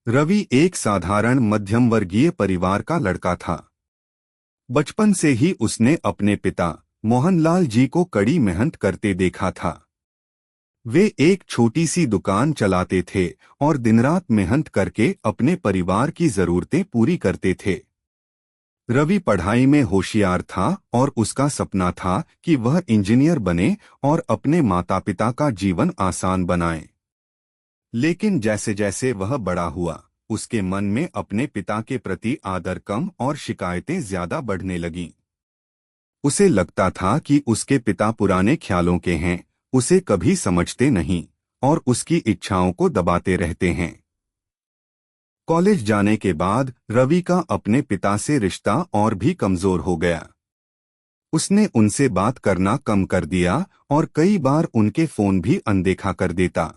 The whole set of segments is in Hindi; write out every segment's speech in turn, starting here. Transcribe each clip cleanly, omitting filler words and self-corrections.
रवि एक साधारण मध्यम वर्गीय परिवार का लड़का था। बचपन से ही उसने अपने पिता मोहनलाल जी को कड़ी मेहनत करते देखा था। वे एक छोटी सी दुकान चलाते थे और दिनरात मेहनत करके अपने परिवार की जरूरतें पूरी करते थे। रवि पढ़ाई में होशियार था और उसका सपना था कि वह इंजीनियर बने और अपने माता पिता का जीवन आसान बनाए। लेकिन जैसे जैसे वह बड़ा हुआ, उसके मन में अपने पिता के प्रति आदर कम और शिकायतें ज्यादा बढ़ने लगीं। उसे लगता था कि उसके पिता पुराने ख्यालों के हैं, उसे कभी समझते नहीं और उसकी इच्छाओं को दबाते रहते हैं। कॉलेज जाने के बाद रवि का अपने पिता से रिश्ता और भी कमजोर हो गया। उसने उनसे बात करना कम कर दिया और कई बार उनके फोन भी अनदेखा कर देता।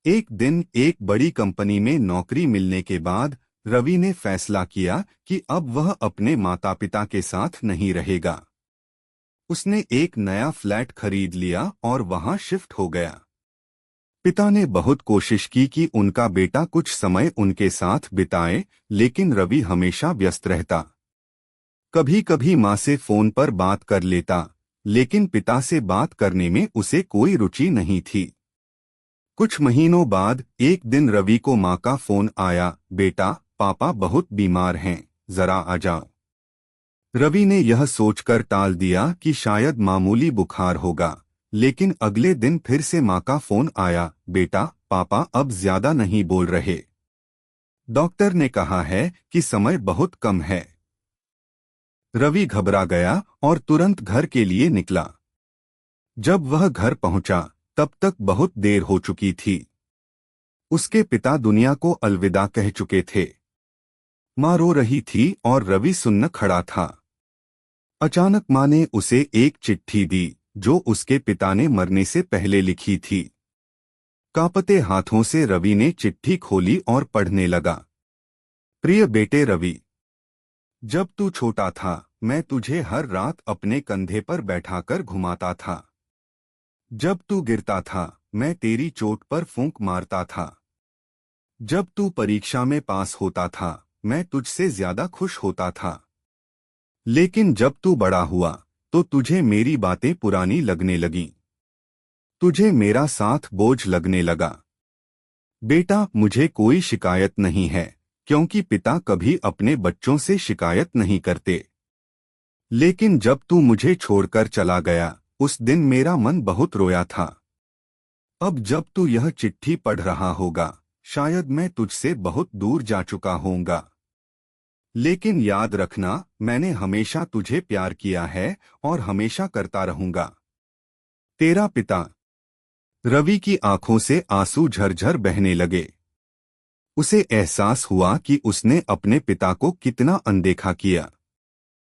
एक दिन एक बड़ी कंपनी में नौकरी मिलने के बाद रवि ने फैसला किया कि अब वह अपने माता पिता के साथ नहीं रहेगा। उसने एक नया फ्लैट खरीद लिया और वहां शिफ्ट हो गया। पिता ने बहुत कोशिश की कि उनका बेटा कुछ समय उनके साथ बिताए, लेकिन रवि हमेशा व्यस्त रहता। कभी कभी माँ से फोन पर बात कर लेता, लेकिन पिता से बात करने में उसे कोई रुचि नहीं थी। कुछ महीनों बाद एक दिन रवि को माँ का फोन आया, बेटा, पापा बहुत बीमार हैं, जरा आ जाओ। रवि ने यह सोचकर टाल दिया कि शायद मामूली बुखार होगा, लेकिन अगले दिन फिर से माँ का फोन आया, बेटा, पापा अब ज्यादा नहीं बोल रहे। डॉक्टर ने कहा है कि समय बहुत कम है। रवि घबरा गया और तुरंत घर के लिए निकला। जब वह घर पहुंचा, तब तक बहुत देर हो चुकी थी। उसके पिता दुनिया को अलविदा कह चुके थे। माँ रो रही थी और रवि सुन्न खड़ा था। अचानक माँ ने उसे एक चिट्ठी दी जो उसके पिता ने मरने से पहले लिखी थी। कांपते हाथों से रवि ने चिट्ठी खोली और पढ़ने लगा। प्रिय बेटे रवि, जब तू छोटा था मैं तुझे हर रात अपने कंधे पर बैठाकर घुमाता था। जब तू गिरता था मैं तेरी चोट पर फूंक मारता था। जब तू परीक्षा में पास होता था मैं तुझसे ज्यादा खुश होता था। लेकिन जब तू बड़ा हुआ तो तुझे मेरी बातें पुरानी लगने लगीं। तुझे मेरा साथ बोझ लगने लगा। बेटा, मुझे कोई शिकायत नहीं है, क्योंकि पिता कभी अपने बच्चों से शिकायत नहीं करते। लेकिन जब तू मुझे छोड़कर चला गया, उस दिन मेरा मन बहुत रोया था। अब जब तू यह चिट्ठी पढ़ रहा होगा, शायद मैं तुझसे बहुत दूर जा चुका होऊंगा। लेकिन याद रखना, मैंने हमेशा तुझे प्यार किया है और हमेशा करता रहूंगा। तेरा पिता। रवि की आंखों से आंसू झरझर बहने लगे। उसे एहसास हुआ कि उसने अपने पिता को कितना अनदेखा किया।